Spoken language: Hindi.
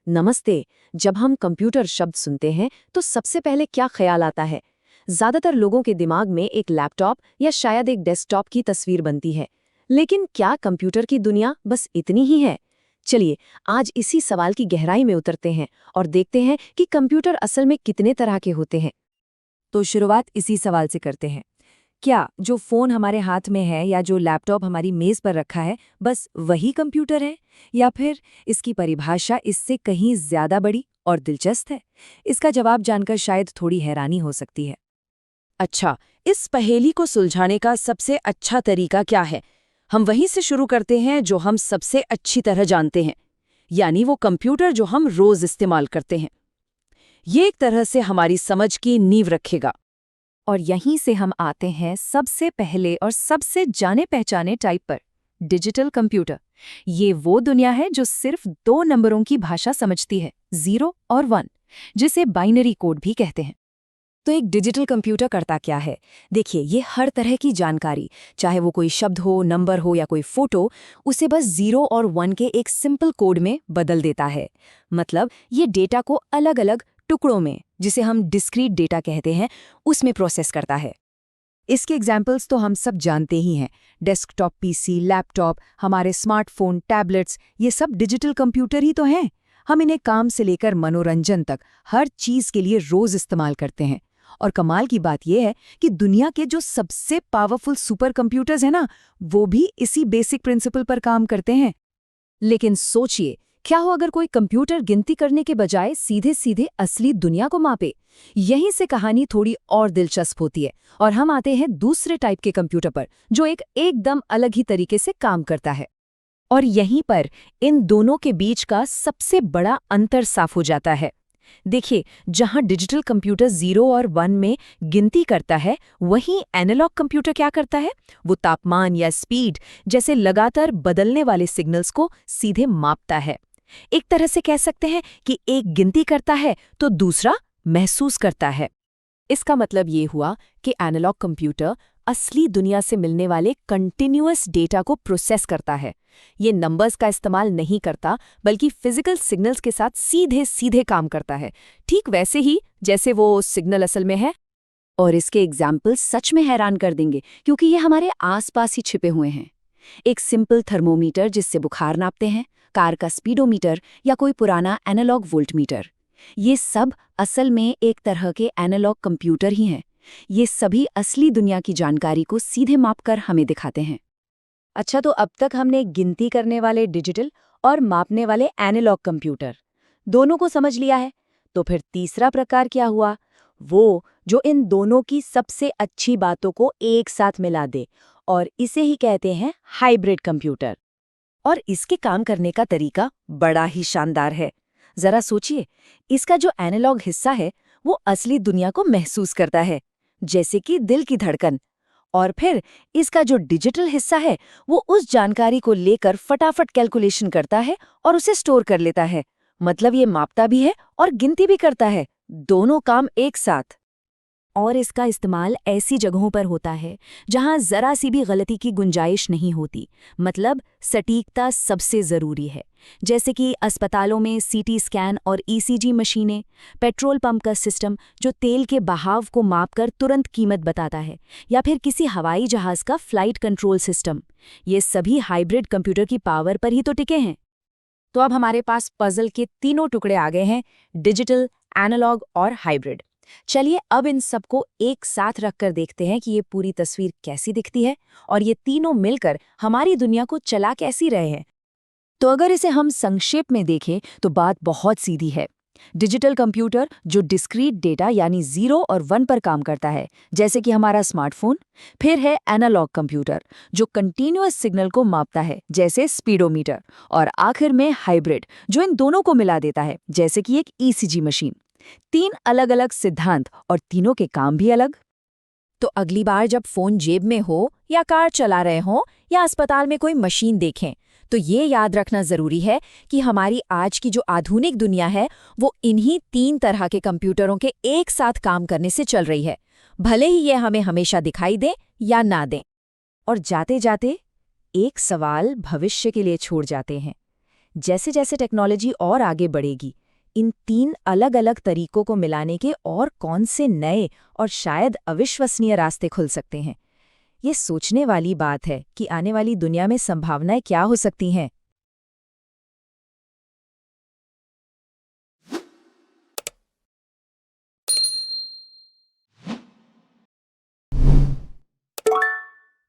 नमस्ते। जब हम कंप्यूटर शब्द सुनते हैं तो सबसे पहले क्या ख्याल आता है? ज्यादातर लोगों के दिमाग में एक लैपटॉप या शायद एक डेस्कटॉप की तस्वीर बनती है। लेकिन क्या कंप्यूटर की दुनिया बस इतनी ही है? चलिए, आज इसी सवाल की गहराई में उतरते हैं और देखते हैं कि कंप्यूटर असल में कितने तरह के होते हैं। तो शुरुआत इसी सवाल से करते हैं। क्या जो फ़ोन हमारे हाथ में है या जो लैपटॉप हमारी मेज़ पर रखा है, बस वही कंप्यूटर है? या फिर इसकी परिभाषा इससे कहीं ज़्यादा बड़ी और दिलचस्प है? इसका जवाब जानकर शायद थोड़ी हैरानी हो सकती है। अच्छा, इस पहेली को सुलझाने का सबसे अच्छा तरीका क्या है? हम वहीं से शुरू करते हैं जो हम सबसे अच्छी तरह जानते हैं, यानी वो कंप्यूटर जो हम रोज इस्तेमाल करते हैं। ये एक तरह से हमारी समझ की नींव रखेगा। और यहीं से हम आते हैं सबसे पहले और सबसे जाने पहचाने टाइप पर, डिजिटल कंप्यूटर। ये वो दुनिया है जो सिर्फ दो नंबरों की भाषा समझती है, 0 और 1, जिसे बाइनरी कोड भी कहते हैं। तो एक डिजिटल कंप्यूटर करता क्या है? देखिए, ये हर तरह की जानकारी, चाहे वो कोई शब्द हो, नंबर हो या कोई फोटो, उसे बस 0 और 1 के एक सिंपल कोड में बदल देता है। मतलब ये डेटा को अलग अलग टुकड़ों में, जिसे हम डिस्क्रीट डेटा कहते हैं, उसमें प्रोसेस करता है। इसके एग्जाम्पल्स तो हम सब जानते ही हैं। डेस्कटॉप पीसी, लैपटॉप, हमारे स्मार्टफोन, टैबलेट्स, ये सब डिजिटल कंप्यूटर ही तो हैं। हम इन्हें काम से लेकर मनोरंजन तक हर चीज़ के लिए रोज़ इस्तेमाल करते हैं। और कमाल की बात यह है कि दुनिया के जो सबसे पावरफुल सुपर कंप्यूटर्स हैं ना, वो भी इसी बेसिक प्रिंसिपल पर काम करते हैं। लेकिन सोचिए, क्या हो अगर कोई कंप्यूटर गिनती करने के बजाय सीधे सीधे असली दुनिया को मापे? यहीं से कहानी थोड़ी और दिलचस्प होती है और हम आते हैं दूसरे टाइप के कंप्यूटर पर, जो एकदम अलग ही तरीके से काम करता है। और यहीं पर इन दोनों के बीच का सबसे बड़ा अंतर साफ हो जाता है। देखिए, जहां डिजिटल कंप्यूटर 0 और 1 में गिनती करता है, वहीं एनालॉग कंप्यूटर क्या करता है? वो तापमान या स्पीड जैसे लगातार बदलने वाले सिग्नल्स को सीधे मापता है। एक तरह से कह सकते हैं कि एक गिनती करता है तो दूसरा महसूस करता है। इसका मतलब ये हुआ कि एनालॉग कंप्यूटर असली दुनिया से मिलने वाले कंटिन्यूअस डेटा को प्रोसेस करता है। ये नंबर्स का इस्तेमाल नहीं करता, बल्कि फिजिकल सिग्नल्स के साथ सीधे सीधे काम करता है, ठीक वैसे ही जैसे वो सिग्नल असल में है। और इसके एग्जाम्पल्स सच में हैरान कर देंगे, क्योंकि ये हमारे आसपास ही छिपे हुए हैं। एक सिंपल थर्मोमीटर जिससे बुखार नापते हैं, कार का स्पीडोमीटर या कोई पुराना एनालॉग वोल्टमीटर, ये सब असल में एक तरह के एनालॉग कंप्यूटर ही हैं। ये सभी असली दुनिया की जानकारी को सीधे मापकर हमें दिखाते हैं। अच्छा, तो अब तक हमने गिनती करने वाले डिजिटल और मापने वाले एनालॉग कंप्यूटर दोनों को समझ लिया है। तो फिर तीसरा प्रकार क्या हुआ? वो जो इन दोनों की सबसे अच्छी बातों को एक साथ मिला दे, और इसे ही कहते हैं हाइब्रिड कंप्यूटर। और इसके काम करने का तरीका बड़ा ही शानदार है। जरा सोचिए, इसका जो एनालॉग हिस्सा है वो असली दुनिया को महसूस करता है, जैसे कि दिल की धड़कन। और फिर इसका जो डिजिटल हिस्सा है वो उस जानकारी को लेकर फटाफट कैलकुलेशन करता है और उसे स्टोर कर लेता है। मतलब ये मापता भी है और गिनती भी करता है, दोनों काम एक साथ। और इसका इस्तेमाल ऐसी जगहों पर होता है जहां जरा सी भी गलती की गुंजाइश नहीं होती। मतलब सटीकता सबसे जरूरी है, जैसे कि अस्पतालों में सीटी स्कैन और ईसीजी मशीनें, पेट्रोल पंप का सिस्टम जो तेल के बहाव को मापकर तुरंत कीमत बताता है, या फिर किसी हवाई जहाज का फ्लाइट कंट्रोल सिस्टम। ये सभी हाइब्रिड कंप्यूटर की पावर पर ही तो टिके हैं। तो अब हमारे पास पजल के तीनों टुकड़े आ गए हैं, डिजिटल, एनालॉग और हाइब्रिड। चलिए अब इन सबको एक साथ रखकर देखते हैं कि ये पूरी तस्वीर कैसी दिखती है और ये तीनों मिलकर हमारी दुनिया को चला कैसी रहे हैं। तो अगर इसे हम संक्षेप में देखें तो बात बहुत सीधी है। डिजिटल कंप्यूटर जो डिस्क्रीट डेटा यानी 0 और 1 पर काम करता है, जैसे कि हमारा स्मार्टफोन। फिर है एनालॉग कंप्यूटर जो कंटीन्यूअस सिग्नल को मापता है, जैसे स्पीडोमीटर। और आखिर में हाइब्रिड जो इन दोनों को मिला देता है, जैसे कि एक ईसीजी मशीन। 3 अलग अलग सिद्धांत और तीनों के काम भी अलग। तो अगली बार जब फोन जेब में हो या कार चला रहे हो या अस्पताल में कोई मशीन देखें, तो ये याद रखना जरूरी है कि हमारी आज की जो आधुनिक दुनिया है वो इन्हीं 3 तरह के कंप्यूटरों के एक साथ काम करने से चल रही है, भले ही ये हमें हमेशा दिखाई दे या ना दे। और जाते जाते एक सवाल भविष्य के लिए छोड़ जाते हैं। जैसे जैसे टेक्नोलॉजी और आगे बढ़ेगी, इन 3 अलग-अलग तरीकों को मिलाने के और कौन से नए और शायद अविश्वसनीय रास्ते खुल सकते हैं। ये सोचने वाली बात है कि आने वाली दुनिया में संभावनाएं क्या हो सकती हैं।